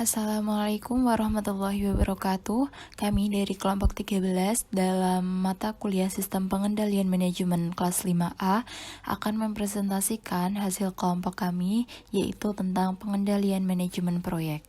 Assalamualaikum warahmatullahi wabarakatuh. Kami dari kelompok 13 dalam mata kuliah Sistem Pengendalian Manajemen kelas 5A akan mempresentasikan hasil kelompok kami, yaitu tentang pengendalian manajemen proyek.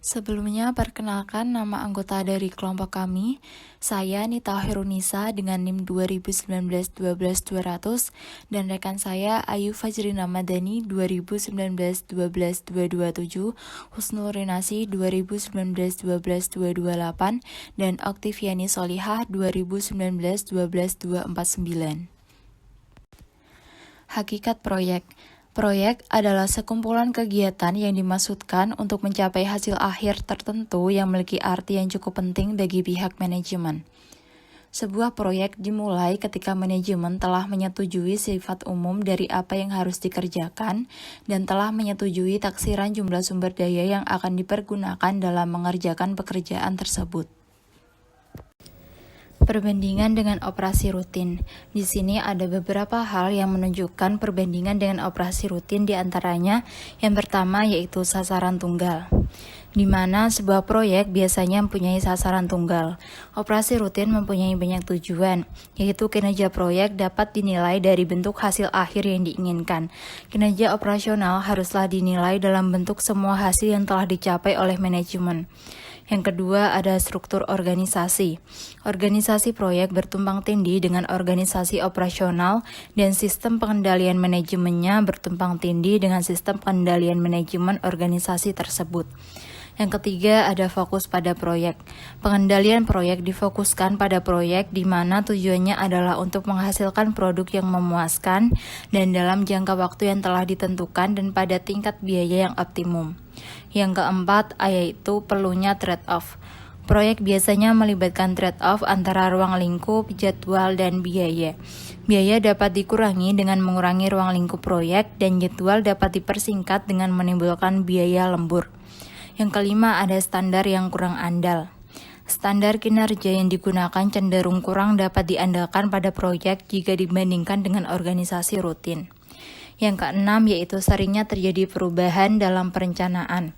Sebelumnya, perkenalkan nama anggota dari kelompok kami. Saya Nita Herunisa dengan NIM 2019-12-200 dan rekan saya Ayu Fajrina Madani 2019-12-227, Husnul Rinasi 2019-12-228, dan Oktiviani Solihah 2019-12-249. Hakikat proyek. Proyek adalah sekumpulan kegiatan yang dimaksudkan untuk mencapai hasil akhir tertentu yang memiliki arti yang cukup penting bagi pihak manajemen. Sebuah proyek dimulai ketika manajemen telah menyetujui sifat umum dari apa yang harus dikerjakan dan telah menyetujui taksiran jumlah sumber daya yang akan dipergunakan dalam mengerjakan pekerjaan tersebut. Perbandingan dengan operasi rutin. Di sini ada beberapa hal yang menunjukkan perbandingan dengan operasi rutin, di antaranya yang pertama yaitu sasaran tunggal, di mana sebuah proyek biasanya mempunyai sasaran tunggal. Operasi rutin mempunyai banyak tujuan, yaitu kinerja proyek dapat dinilai dari bentuk hasil akhir yang diinginkan. Kinerja operasional haruslah dinilai dalam bentuk semua hasil yang telah dicapai oleh manajemen. Yang kedua ada struktur organisasi. Organisasi proyek bertumpang tindih dengan organisasi operasional dan sistem pengendalian manajemennya bertumpang tindih dengan sistem pengendalian manajemen organisasi tersebut. Yang ketiga ada fokus pada proyek. Pengendalian proyek difokuskan pada proyek di mana tujuannya adalah untuk menghasilkan produk yang memuaskan dan dalam jangka waktu yang telah ditentukan dan pada tingkat biaya yang optimum. Yang keempat yaitu perlunya trade-off. Proyek biasanya melibatkan trade-off antara ruang lingkup, jadwal, dan biaya. Biaya dapat dikurangi dengan mengurangi ruang lingkup proyek dan jadwal dapat dipersingkat dengan menimbulkan biaya lembur. Yang kelima ada standar yang kurang andal. Standar kinerja yang digunakan cenderung kurang dapat diandalkan pada proyek jika dibandingkan dengan organisasi rutin. Yang keenam yaitu seringnya terjadi perubahan dalam perencanaan.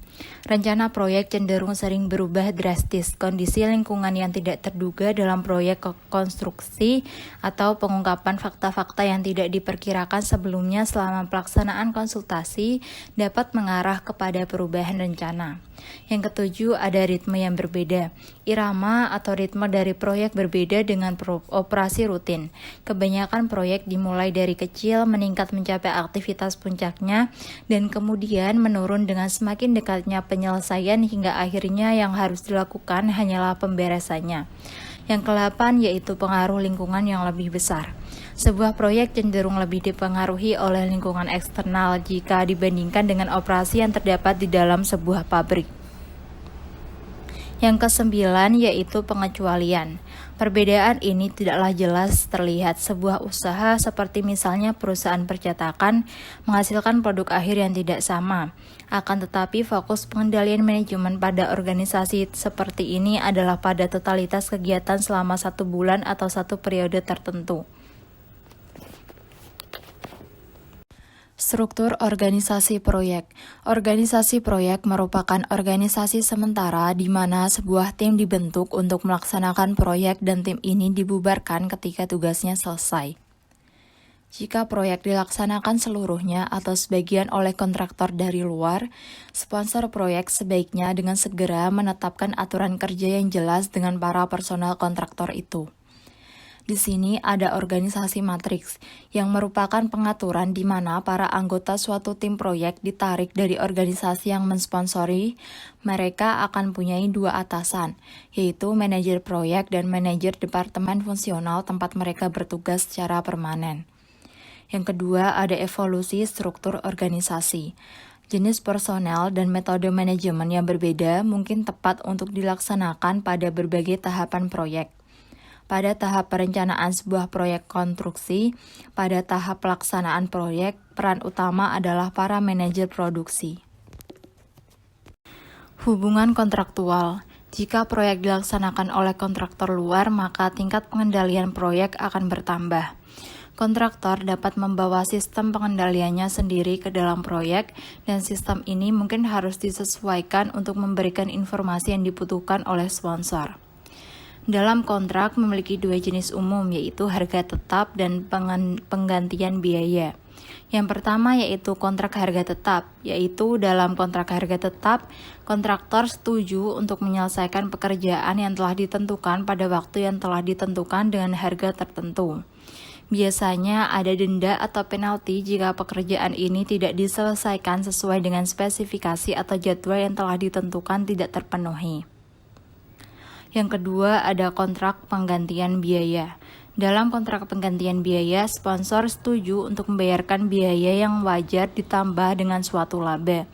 Rencana proyek cenderung sering berubah drastis. Kondisi lingkungan yang tidak terduga dalam proyek konstruksi atau pengungkapan fakta-fakta yang tidak diperkirakan sebelumnya selama pelaksanaan konsultasi dapat mengarah kepada perubahan rencana. Yang ketujuh ada ritme yang berbeda. Irama atau ritme dari proyek berbeda dengan operasi rutin. Kebanyakan proyek dimulai dari kecil, meningkat mencapai aktivitas puncaknya, dan kemudian menurun dengan semakin dekatnya penyelesaian hingga akhirnya yang harus dilakukan hanyalah pemberesannya. Yang ke-8 yaitu pengaruh lingkungan yang lebih besar. Sebuah proyek cenderung lebih dipengaruhi oleh lingkungan eksternal jika dibandingkan dengan operasi yang terdapat di dalam sebuah pabrik. Yang ke-9 yaitu pengecualian. Perbedaan ini tidaklah jelas terlihat. Sebuah usaha seperti misalnya perusahaan percetakan menghasilkan produk akhir yang tidak sama. Akan tetapi fokus pengendalian manajemen pada organisasi seperti ini adalah pada totalitas kegiatan selama 1 bulan atau 1 periode tertentu. Struktur organisasi proyek. Organisasi proyek merupakan organisasi sementara di mana sebuah tim dibentuk untuk melaksanakan proyek dan tim ini dibubarkan ketika tugasnya selesai. Jika proyek dilaksanakan seluruhnya atau sebagian oleh kontraktor dari luar, sponsor proyek sebaiknya dengan segera menetapkan aturan kerja yang jelas dengan para personel kontraktor itu. Di sini ada organisasi matriks, yang merupakan pengaturan di mana para anggota suatu tim proyek ditarik dari organisasi yang mensponsori. Mereka akan punyai 2 atasan, yaitu manajer proyek dan manajer departemen fungsional tempat mereka bertugas secara permanen. Yang kedua ada evolusi struktur organisasi. Jenis personel dan metode manajemen yang berbeda mungkin tepat untuk dilaksanakan pada berbagai tahapan proyek. Pada tahap perencanaan sebuah proyek konstruksi, pada tahap pelaksanaan proyek, peran utama adalah para manajer produksi. Hubungan kontraktual. Jika proyek dilaksanakan oleh kontraktor luar, maka tingkat pengendalian proyek akan bertambah. Kontraktor dapat membawa sistem pengendaliannya sendiri ke dalam proyek, dan sistem ini mungkin harus disesuaikan untuk memberikan informasi yang dibutuhkan oleh sponsor. Dalam kontrak memiliki dua jenis umum, yaitu harga tetap dan penggantian biaya. Yang pertama yaitu kontrak harga tetap, yaitu dalam kontrak harga tetap, kontraktor setuju untuk menyelesaikan pekerjaan yang telah ditentukan pada waktu yang telah ditentukan dengan harga tertentu. Biasanya ada denda atau penalti jika pekerjaan ini tidak diselesaikan sesuai dengan spesifikasi atau jadwal yang telah ditentukan tidak terpenuhi. Yang kedua ada kontrak penggantian biaya. Dalam kontrak penggantian biaya, sponsor setuju untuk membayarkan biaya yang wajar ditambah dengan suatu laba.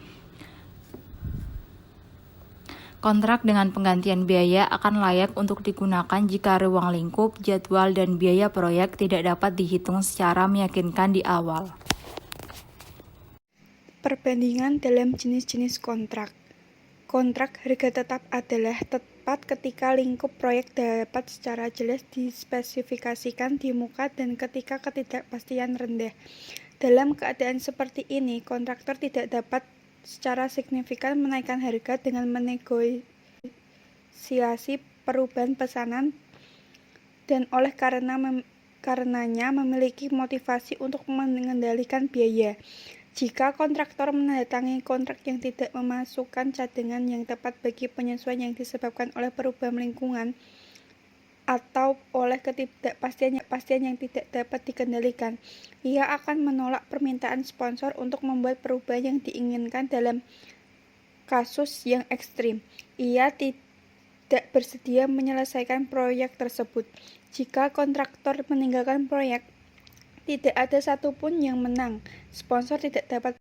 Kontrak dengan penggantian biaya akan layak untuk digunakan jika ruang lingkup, jadwal, dan biaya proyek tidak dapat dihitung secara meyakinkan di awal. Perbandingan dalam jenis-jenis kontrak. Kontrak harga tetap adalah tepat ketika lingkup proyek dapat secara jelas dispesifikasikan di muka dan ketika ketidakpastian rendah. Dalam keadaan seperti ini, kontraktor tidak dapat secara signifikan menaikkan harga dengan menegosiasi perubahan pesanan dan oleh karenanya memiliki motivasi untuk mengendalikan biaya. Jika kontraktor menandatangani kontrak yang tidak memasukkan cadangan yang tepat bagi penyesuaian yang disebabkan oleh perubahan lingkungan atau oleh ketidakpastian yang tidak dapat dikendalikan, ia akan menolak permintaan sponsor untuk membuat perubahan yang diinginkan. Dalam kasus yang ekstrim, ia tidak bersedia menyelesaikan proyek tersebut. Jika kontraktor meninggalkan proyek, tidak ada satupun yang menang. Sponsor tidak dapat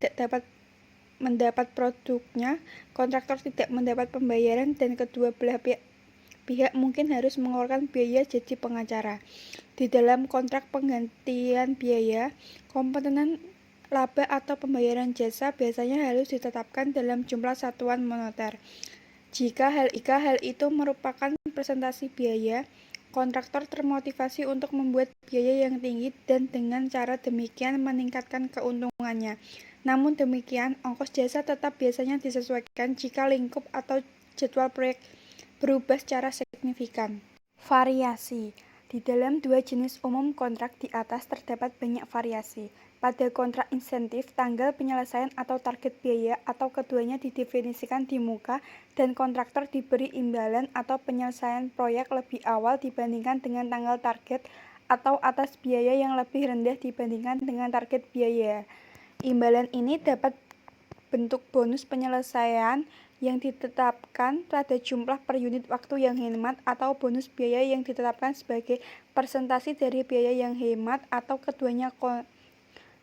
mendapat produknya, kontraktor tidak mendapat pembayaran, dan kedua belah pihak mungkin harus mengeluarkan biaya jadi pengacara. Di dalam kontrak penggantian biaya, komponen laba atau pembayaran jasa biasanya harus ditetapkan dalam jumlah satuan moneter. Jika hal itu merupakan presentasi biaya, kontraktor termotivasi untuk membuat biaya yang tinggi dan dengan cara demikian meningkatkan keuntungannya. Namun demikian, ongkos jasa tetap biasanya disesuaikan jika lingkup atau jadwal proyek berubah secara signifikan. Variasi. Di dalam dua jenis umum kontrak di atas terdapat banyak variasi. Pada kontrak insentif, tanggal penyelesaian atau target biaya atau keduanya didefinisikan di muka dan kontraktor diberi imbalan atau penyelesaian proyek lebih awal dibandingkan dengan tanggal target atau atas biaya yang lebih rendah dibandingkan dengan target biaya. Imbalan ini dapat bentuk bonus penyelesaian yang ditetapkan pada jumlah per unit waktu yang hemat atau bonus biaya yang ditetapkan sebagai persentase dari biaya yang hemat atau keduanya.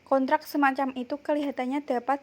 Kontrak semacam itu kelihatannya dapat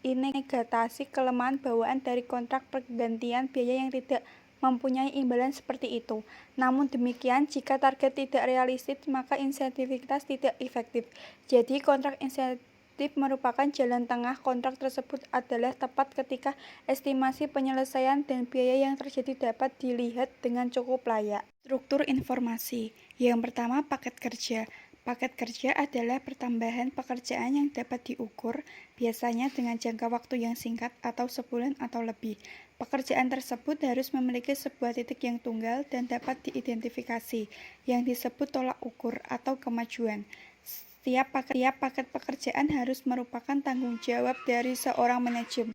inegatasi kelemahan bawaan dari kontrak pergantian biaya yang tidak mempunyai imbalan seperti itu. Namun demikian, jika target tidak realistis, maka insentivitas tidak efektif. Jadi kontrak insentif merupakan jalan tengah. Kontrak tersebut adalah tepat ketika estimasi penyelesaian dan biaya yang terjadi dapat dilihat dengan cukup layak. Struktur informasi. Yang pertama, paket kerja. Paket kerja adalah pertambahan pekerjaan yang dapat diukur, biasanya dengan jangka waktu yang singkat atau sebulan atau lebih. Pekerjaan tersebut harus memiliki sebuah titik yang tunggal dan dapat diidentifikasi, yang disebut tolak ukur atau kemajuan. Setiap paket pekerjaan harus merupakan tanggung jawab dari seorang manajemen.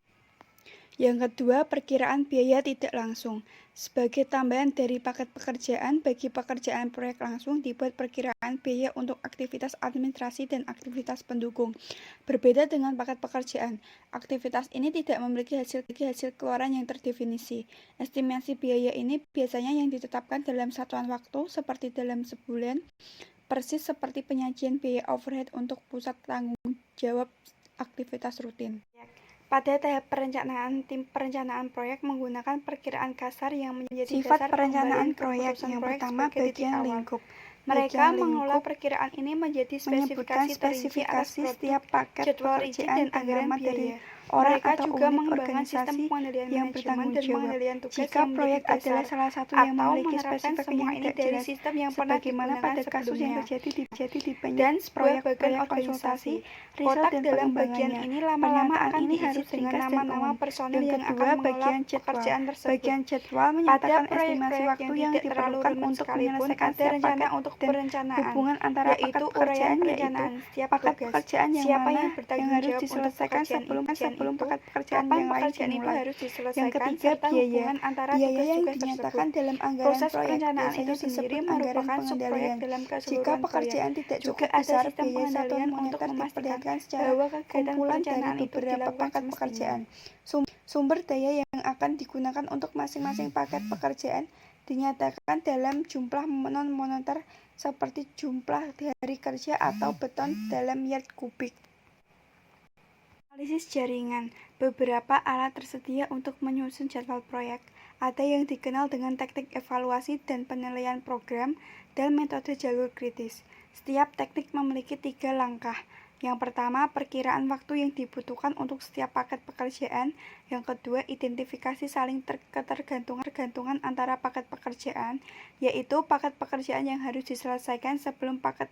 Yang kedua, perkiraan biaya tidak langsung. Sebagai tambahan dari paket pekerjaan, bagi pekerjaan proyek langsung dibuat perkiraan biaya untuk aktivitas administrasi dan aktivitas pendukung. Berbeda dengan paket pekerjaan, aktivitas ini tidak memiliki hasil keluaran yang terdefinisi. Estimasi biaya ini biasanya yang ditetapkan dalam satuan waktu, seperti dalam sebulan, persis seperti penyajian biaya overhead untuk pusat tanggung jawab aktivitas rutin. Pada tahap perencanaan, tim perencanaan proyek menggunakan perkiraan kasar yang menjadi sifat dasar perencanaan proyek. Yang pertama, bagian lingkup. Mereka mengelola perkiraan ini menjadi spesifikasi setiap paket pekerjaan dan anggaran biaya. orang Mereka atau juga unit mengembangkan sistem organisasi pengendalian yang manajemen bertanggung dan jawab. pengendalian tugas Jika yang proyek memiliki adalah dasar, salah satu yang atau memiliki menerapkan spesifik semua yang ini tidak dari jelas, sistem yang pernah sebagaimana digunakan pada kasus yang sebelumnya. terjadi di banyak Dan sebuah bagian proyek-proyek organisasi, konsultasi, riset kotak dan dalam bagian pengembangannya. ini lama-lama Pernyataan akan ini diisi harus dengan ringkas dan nama-nama umum. personel Yang yang kedua, akan mengelola bagian jadwal. pekerjaan tersebut. Bagian jadwal Pada menyatakan estimasi proyek-proyek waktu yang yang tidak terlalu diperlukan rumit untuk sekalipun, menyelesaikan ada setiap rencana paket untuk dan perencanaan, hubungan antara yaitu paket uraian pekerjaan, yaitu perencanaan setiap paket tugas. pekerjaan yang Siapa mana yang yang bertanggung harus jawab untuk diselesaikan pekerjaan sebelum itu, paket pekerjaan kapan yang lain pekerjaan itu dimulai. harus Yang diselesaikan, ketiga, serta biaya. hubungan antara Biaya yang tugas-tugas dinyatakan tersebut. dalam anggaran Proses proyek perencanaan itu biasanya sendiri disebut anggaran merupakan pengendalian. subproyek dalam Jika keseluruhan proyek. pekerjaan tidak Juga cukup ada besar, sistem biaya satuan pengendalian untuk moneter memastikan diperlihatkan secara bahwa kegiatan kumpulan dari perencanaan itu beberapa dilakukan paket semestinya. pekerjaan. Sumber daya yang akan digunakan untuk masing-masing paket pekerjaan dinyatakan dalam jumlah non-moneter seperti jumlah hari kerja atau beton dalam yard kubik. Analisis jaringan. Beberapa alat tersedia untuk menyusun jadwal proyek. Ada yang dikenal dengan teknik evaluasi dan penilaian program dan metode jalur kritis. Setiap teknik memiliki 3 langkah. Yang pertama, perkiraan waktu yang dibutuhkan untuk setiap paket pekerjaan. Yang kedua, identifikasi saling ketergantungan antara paket pekerjaan, yaitu paket pekerjaan yang harus diselesaikan sebelum paket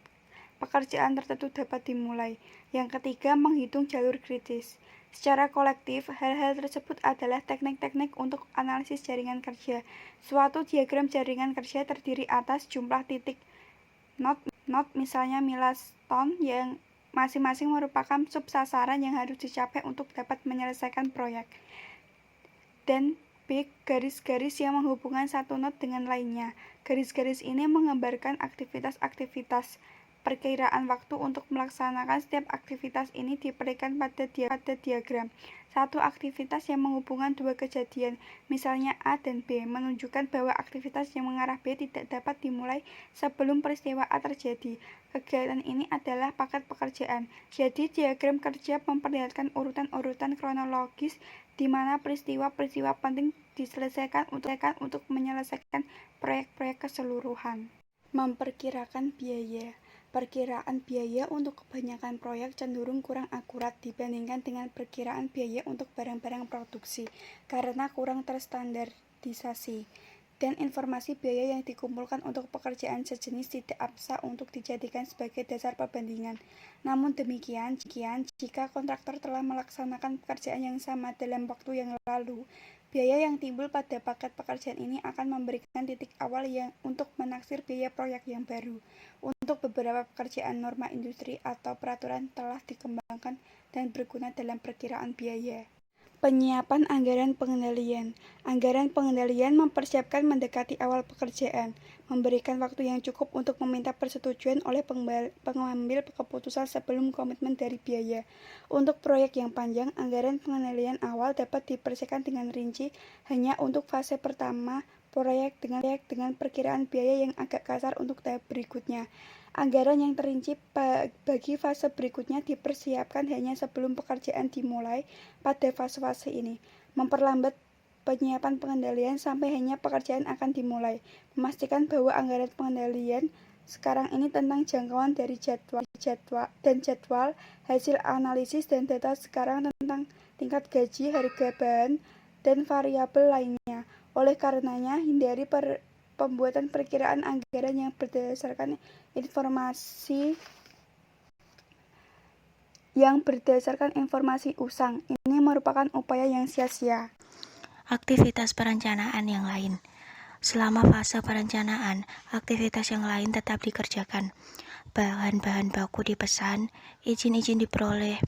pekerjaan tertentu dapat dimulai. Yang ketiga, menghitung jalur kritis. Secara kolektif, hal-hal tersebut adalah teknik-teknik untuk analisis jaringan kerja. Suatu diagram jaringan kerja terdiri atas jumlah titik not misalnya milestone yang masing-masing merupakan sub-sasaran yang harus dicapai untuk dapat menyelesaikan proyek. Dan B, garis-garis yang menghubungkan satu not dengan lainnya. Garis-garis ini menggambarkan aktivitas-aktivitas. Perkiraan waktu untuk melaksanakan setiap aktivitas ini diberikan pada diagram. Satu aktivitas yang menghubungkan dua kejadian, misalnya A dan B, menunjukkan bahwa aktivitas yang mengarah B tidak dapat dimulai sebelum peristiwa A terjadi. Kegiatan ini adalah paket pekerjaan. Jadi diagram kerja memperlihatkan urutan-urutan kronologis di mana peristiwa-peristiwa penting diselesaikan untuk menyelesaikan proyek-proyek keseluruhan. Memperkirakan biaya. Perkiraan biaya untuk kebanyakan proyek cenderung kurang akurat dibandingkan dengan perkiraan biaya untuk barang-barang produksi karena kurang terstandarisasi, dan informasi biaya yang dikumpulkan untuk pekerjaan sejenis tidak bisa untuk dijadikan sebagai dasar perbandingan. Namun demikian, jika kontraktor telah melaksanakan pekerjaan yang sama dalam waktu yang lalu, biaya yang timbul pada paket pekerjaan ini akan memberikan titik awal yang untuk menaksir biaya proyek yang baru. Untuk beberapa pekerjaan, norma industri atau peraturan telah dikembangkan dan berguna dalam perkiraan biaya. Penyiapan anggaran pengendalian. Anggaran pengendalian mempersiapkan mendekati awal pekerjaan, memberikan waktu yang cukup untuk meminta persetujuan oleh pengambil keputusan sebelum komitmen dari biaya. Untuk proyek yang panjang, anggaran pengendalian awal dapat dipersiapkan dengan rinci hanya untuk fase pertama proyek dengan perkiraan biaya yang agak kasar untuk tahap berikutnya. Anggaran yang terinci bagi fase berikutnya dipersiapkan hanya sebelum pekerjaan dimulai pada fase-fase ini, memperlambat penyiapan pengendalian sampai hanya pekerjaan akan dimulai, memastikan bahwa anggaran pengendalian sekarang ini tentang jangkauan dari jadwal, hasil analisis dan data sekarang tentang tingkat gaji, harga bahan, dan variabel lainnya. Oleh karenanya, hindari pembuatan perkiraan anggaran yang berdasarkan informasi usang. Ini merupakan upaya yang sia-sia. Aktivitas perencanaan yang lain. Selama fase perencanaan, aktivitas yang lain tetap dikerjakan. Bahan-bahan baku dipesan, izin-izin diperoleh,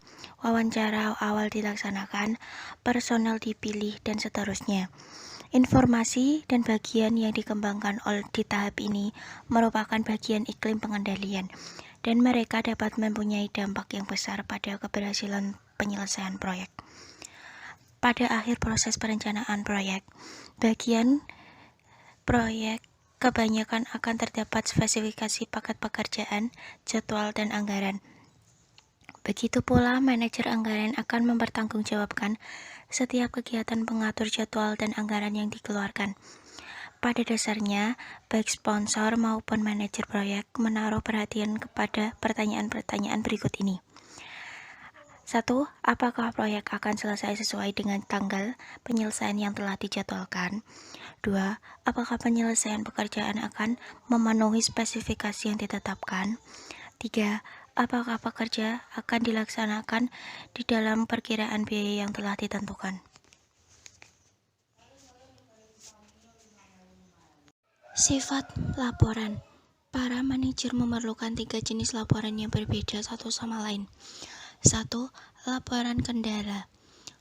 wawancara awal dilaksanakan, personel dipilih, dan seterusnya. Informasi dan bagian yang dikembangkan di tahap ini merupakan bagian iklim pengendalian, dan mereka dapat mempunyai dampak yang besar pada keberhasilan penyelesaian proyek. Pada akhir proses perencanaan proyek, bagian proyek kebanyakan akan terdapat spesifikasi paket pekerjaan, jadwal, dan anggaran. Begitu pula manajer anggaran akan mempertanggungjawabkan setiap kegiatan pengatur jadwal dan anggaran yang dikeluarkan. Pada dasarnya, baik sponsor maupun manajer proyek menaruh perhatian kepada pertanyaan-pertanyaan berikut ini. 1. Apakah proyek akan selesai sesuai dengan tanggal penyelesaian yang telah dijadwalkan? 2. Apakah penyelesaian pekerjaan akan memenuhi spesifikasi yang ditetapkan? 3. Apakah pekerja akan dilaksanakan di dalam perkiraan biaya yang telah ditentukan? Sifat laporan. Para manajer memerlukan 3 jenis laporan yang berbeda satu sama lain. 1. Laporan kendala.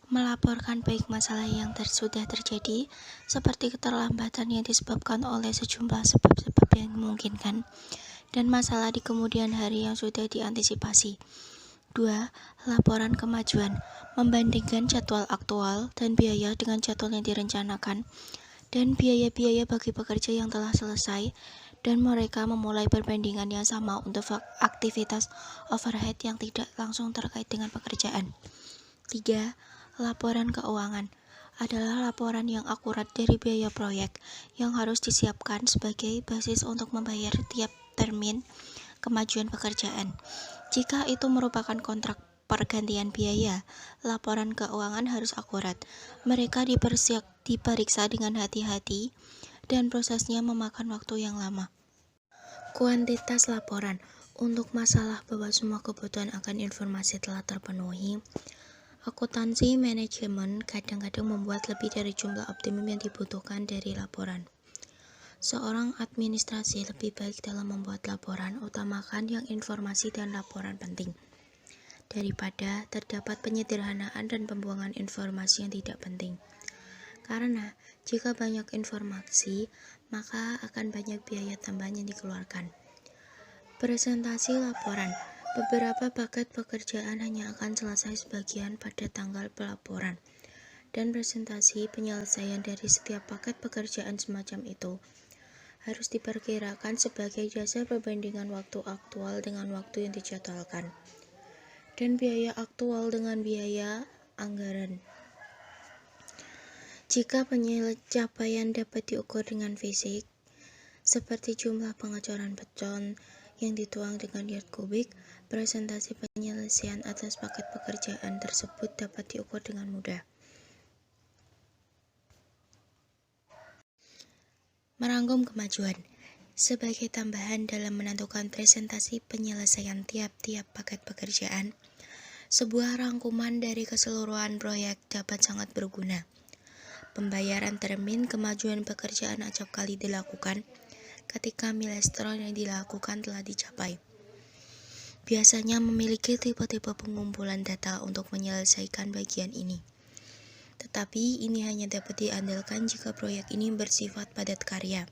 Melaporkan baik masalah yang sudah terjadi, seperti keterlambatan yang disebabkan oleh sejumlah sebab-sebab yang memungkinkan, dan masalah di kemudian hari yang sudah diantisipasi. 2. Laporan kemajuan. Membandingkan jadwal aktual dan biaya dengan jadwal yang direncanakan, dan biaya-biaya bagi pekerja yang telah selesai, dan mereka memulai perbandingan yang sama untuk aktivitas overhead yang tidak langsung terkait dengan pekerjaan. 3. Laporan keuangan adalah laporan yang akurat dari biaya proyek yang harus disiapkan sebagai basis untuk membayar tiap termin kemajuan pekerjaan. Jika itu merupakan kontrak pergantian biaya, laporan keuangan harus akurat. Mereka diperiksa dengan hati-hati dan prosesnya memakan waktu yang lama. Kuantitas laporan. Untuk masalah bahwa semua kebutuhan akan informasi telah terpenuhi, akuntansi manajemen kadang-kadang membuat lebih dari jumlah optimum yang dibutuhkan dari laporan. Seorang administrasi lebih baik dalam membuat laporan, utamakan yang informasi dan laporan penting, daripada terdapat penyederhanaan dan pembuangan informasi yang tidak penting. Karena jika banyak informasi, maka akan banyak biaya tambahan yang dikeluarkan. Presentasi laporan. Beberapa paket pekerjaan hanya akan selesai sebagian pada tanggal pelaporan, dan presentasi penyelesaian dari setiap paket pekerjaan semacam itu harus diperkirakan sebagai dasar perbandingan waktu aktual dengan waktu yang dijadwalkan, dan biaya aktual dengan biaya anggaran. Jika pencapaian dapat diukur dengan fisik, seperti jumlah pengecoran beton yang dituang dengan yard kubik, presentasi penyelesaian atas paket pekerjaan tersebut dapat diukur dengan mudah. Merangkum kemajuan. Sebagai tambahan dalam menentukan presentasi penyelesaian tiap-tiap paket pekerjaan, sebuah rangkuman dari keseluruhan proyek dapat sangat berguna. Pembayaran termin kemajuan pekerjaan acap kali dilakukan ketika milestone yang dilakukan telah dicapai. Biasanya memiliki tipe-tipe pengumpulan data untuk menyelesaikan bagian ini. Tetapi ini hanya dapat diandalkan jika proyek ini bersifat padat karya.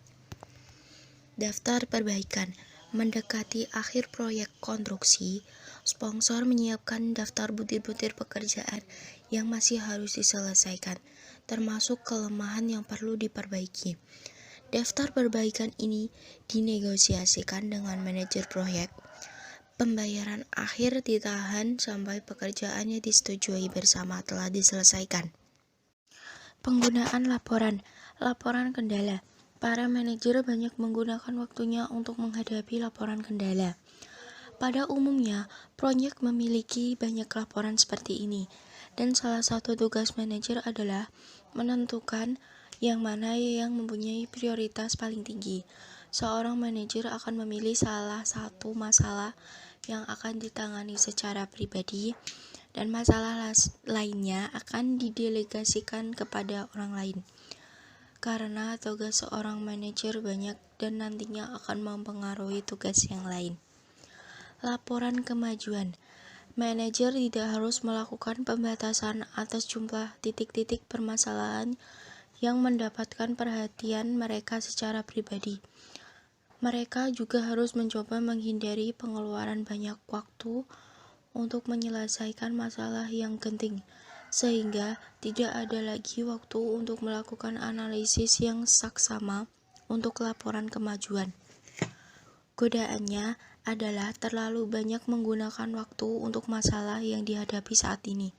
Daftar perbaikan. Mendekati akhir proyek konstruksi, sponsor menyiapkan daftar butir-butir pekerjaan yang masih harus diselesaikan, termasuk kelemahan yang perlu diperbaiki. Daftar perbaikan ini dinegosiasikan dengan manajer proyek. Pembayaran akhir ditahan sampai pekerjaannya disetujui bersama telah diselesaikan. Penggunaan laporan. Laporan kendala. Para manajer banyak menggunakan waktunya untuk menghadapi laporan kendala. Pada umumnya, proyek memiliki banyak laporan seperti ini, dan salah satu tugas manajer adalah menentukan yang mana yang mempunyai prioritas paling tinggi. Seorang manajer akan memilih salah satu masalah yang akan ditangani secara pribadi, dan masalah lainnya akan didelegasikan kepada orang lain. Karena tugas seorang manajer banyak dan nantinya akan mempengaruhi tugas yang lain. Laporan kemajuan. Manajer tidak harus melakukan pembatasan atas jumlah titik-titik permasalahan yang mendapatkan perhatian mereka secara pribadi. Mereka juga harus mencoba menghindari pengeluaran banyak waktu untuk menyelesaikan masalah yang penting, sehingga tidak ada lagi waktu untuk melakukan analisis yang saksama untuk laporan kemajuan. Godaannya adalah terlalu banyak menggunakan waktu untuk masalah yang dihadapi saat ini.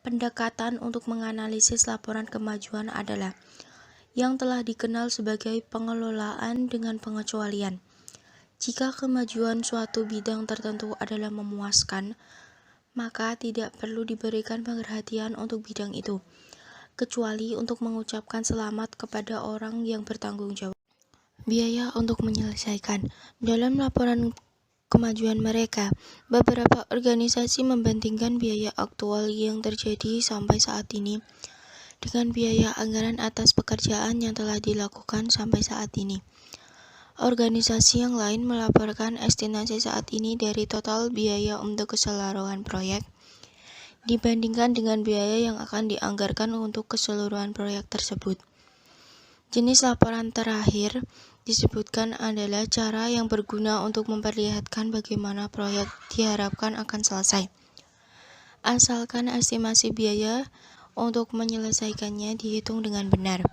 Pendekatan untuk menganalisis laporan kemajuan adalah yang telah dikenal sebagai pengelolaan dengan pengecualian. Jika kemajuan suatu bidang tertentu adalah memuaskan, maka tidak perlu diberikan perhatian untuk bidang itu, kecuali untuk mengucapkan selamat kepada orang yang bertanggung jawab. Biaya untuk menyelesaikan. Dalam laporan kemajuan mereka, beberapa organisasi membandingkan biaya aktual yang terjadi sampai saat ini dengan biaya anggaran atas pekerjaan yang telah dilakukan sampai saat ini. Organisasi yang lain melaporkan estimasi saat ini dari total biaya untuk keseluruhan proyek dibandingkan dengan biaya yang akan dianggarkan untuk keseluruhan proyek tersebut. Jenis laporan terakhir disebutkan adalah cara yang berguna untuk memperlihatkan bagaimana proyek diharapkan akan selesai. Asalkan estimasi biaya untuk menyelesaikannya dihitung dengan benar.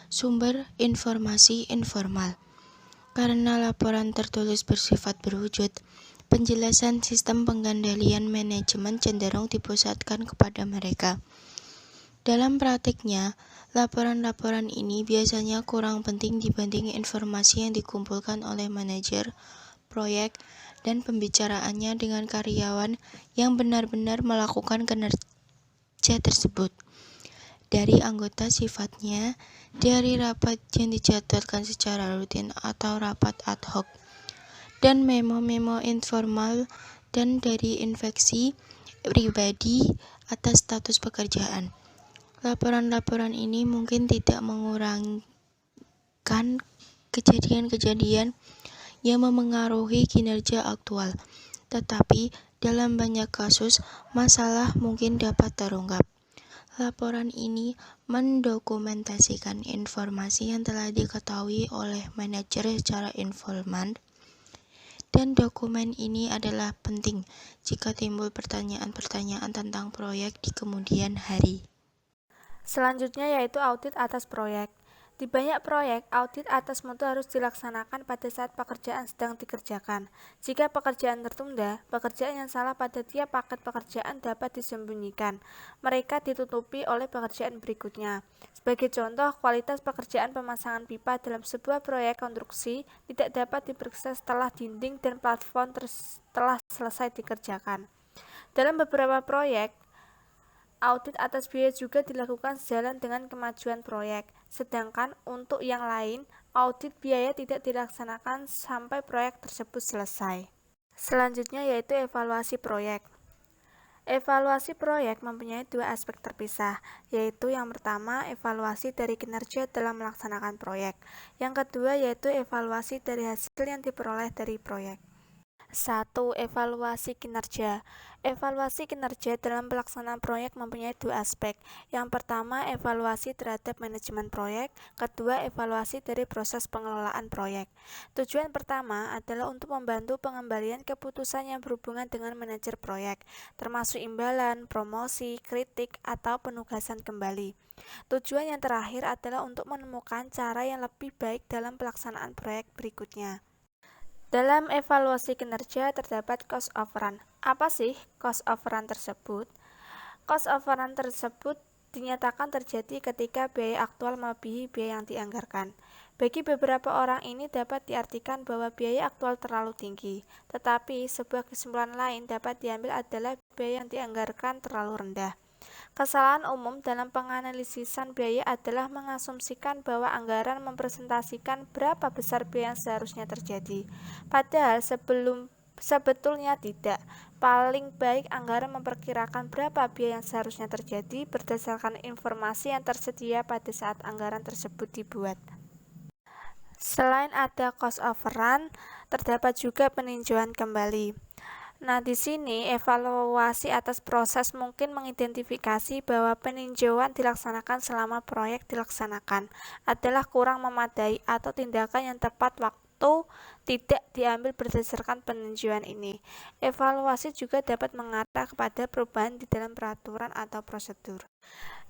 Sumber informasi informal. Karena laporan tertulis bersifat berwujud, penjelasan sistem pengendalian manajemen cenderung dipusatkan kepada mereka. Dalam praktiknya, laporan-laporan ini biasanya kurang penting dibanding informasi yang dikumpulkan oleh manajer proyek dan pembicaraannya dengan karyawan yang benar-benar melakukan kinerja tersebut. Dari anggota sifatnya, dari rapat yang dijadwalkan secara rutin atau rapat ad hoc, dan memo-memo informal, dan dari infeksi pribadi atas status pekerjaan. Laporan-laporan ini mungkin tidak mengurangkan kejadian-kejadian yang memengaruhi kinerja aktual, tetapi dalam banyak kasus, masalah mungkin dapat terungkap. Laporan ini mendokumentasikan informasi yang telah diketahui oleh manajer secara informal, dan dokumen ini adalah penting jika timbul pertanyaan-pertanyaan tentang proyek di kemudian hari. Selanjutnya yaitu audit atas proyek. Di banyak proyek, audit atas mutu harus dilaksanakan pada saat pekerjaan sedang dikerjakan. Jika pekerjaan tertunda, pekerjaan yang salah pada tiap paket pekerjaan dapat disembunyikan. Mereka ditutupi oleh pekerjaan berikutnya. Sebagai contoh, kualitas pekerjaan pemasangan pipa dalam sebuah proyek konstruksi tidak dapat diperiksa setelah dinding dan platform telah selesai dikerjakan. Dalam beberapa proyek, audit atas biaya juga dilakukan sejalan dengan kemajuan proyek, sedangkan untuk yang lain, audit biaya tidak dilaksanakan sampai proyek tersebut selesai. Selanjutnya yaitu evaluasi proyek. Evaluasi proyek mempunyai dua aspek terpisah, yaitu yang pertama evaluasi dari kinerja dalam melaksanakan proyek, yang kedua yaitu evaluasi dari hasil yang diperoleh dari proyek. 1. Evaluasi kinerja. Evaluasi kinerja dalam pelaksanaan proyek mempunyai dua aspek. Yang pertama, evaluasi terhadap manajemen proyek. Kedua, evaluasi dari proses pengelolaan proyek. Tujuan pertama adalah untuk membantu pengembalian keputusan yang berhubungan dengan manajer proyek, termasuk imbalan, promosi, kritik, atau penugasan kembali. Tujuan yang terakhir adalah untuk menemukan cara yang lebih baik dalam pelaksanaan proyek berikutnya. Dalam evaluasi kinerja terdapat cost of run. Apa sih cost of run tersebut? Cost of run tersebut dinyatakan terjadi ketika biaya aktual melebihi biaya yang dianggarkan. Bagi beberapa orang ini dapat diartikan bahwa biaya aktual terlalu tinggi, tetapi sebuah kesimpulan lain dapat diambil adalah biaya yang dianggarkan terlalu rendah. Kesalahan umum dalam penganalisisan biaya adalah mengasumsikan bahwa anggaran mempresentasikan berapa besar biaya yang seharusnya terjadi. Padahal sebetulnya tidak. Paling baik anggaran memperkirakan berapa biaya yang seharusnya terjadi berdasarkan informasi yang tersedia pada saat anggaran tersebut dibuat. Selain ada cost overrun, terdapat juga peninjauan kembali. Nah, di sini evaluasi atas proses mungkin mengidentifikasi bahwa peninjauan dilaksanakan selama proyek dilaksanakan adalah kurang memadai atau tindakan yang tepat waktu tidak diambil berdasarkan peninjauan ini. Evaluasi juga dapat mengarah kepada perubahan di dalam peraturan atau prosedur.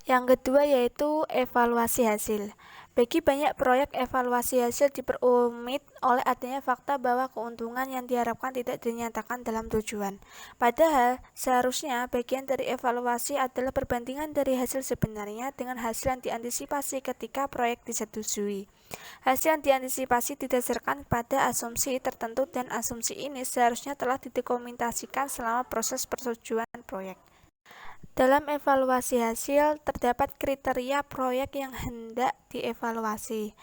Yang kedua yaitu evaluasi hasil. Bagi banyak proyek, evaluasi hasil diperumit oleh adanya fakta bahwa keuntungan yang diharapkan tidak dinyatakan dalam tujuan. Padahal, seharusnya bagian dari evaluasi adalah perbandingan dari hasil sebenarnya dengan hasil yang diantisipasi ketika proyek disetujui. Hasil yang diantisipasi didasarkan pada asumsi asumsi tertentu dan asumsi ini seharusnya telah didokumentasikan selama proses persetujuan proyek. Dalam evaluasi hasil, terdapat kriteria proyek yang hendak dievaluasi.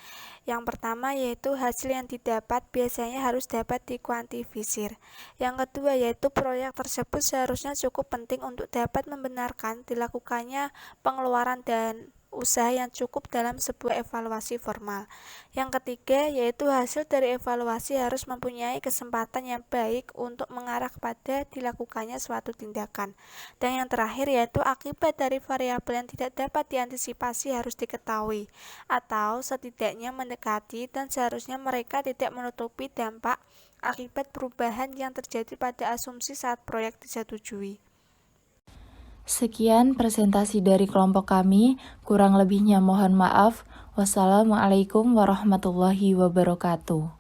Yang pertama yaitu hasil yang didapat biasanya harus dapat dikuantifisir. Yang kedua yaitu proyek tersebut seharusnya cukup penting untuk dapat membenarkan dilakukannya pengeluaran dan usaha yang cukup dalam sebuah evaluasi formal. Yang ketiga yaitu hasil dari evaluasi harus mempunyai kesempatan yang baik untuk mengarah kepada dilakukannya suatu tindakan. Dan yang terakhir yaitu akibat dari variabel yang tidak dapat diantisipasi harus diketahui, atau setidaknya mendekati, dan seharusnya mereka tidak menutupi dampak akibat perubahan yang terjadi pada asumsi saat proyek disetujui. Sekian presentasi dari kelompok kami, kurang lebihnya mohon maaf. Wassalamualaikum warahmatullahi wabarakatuh.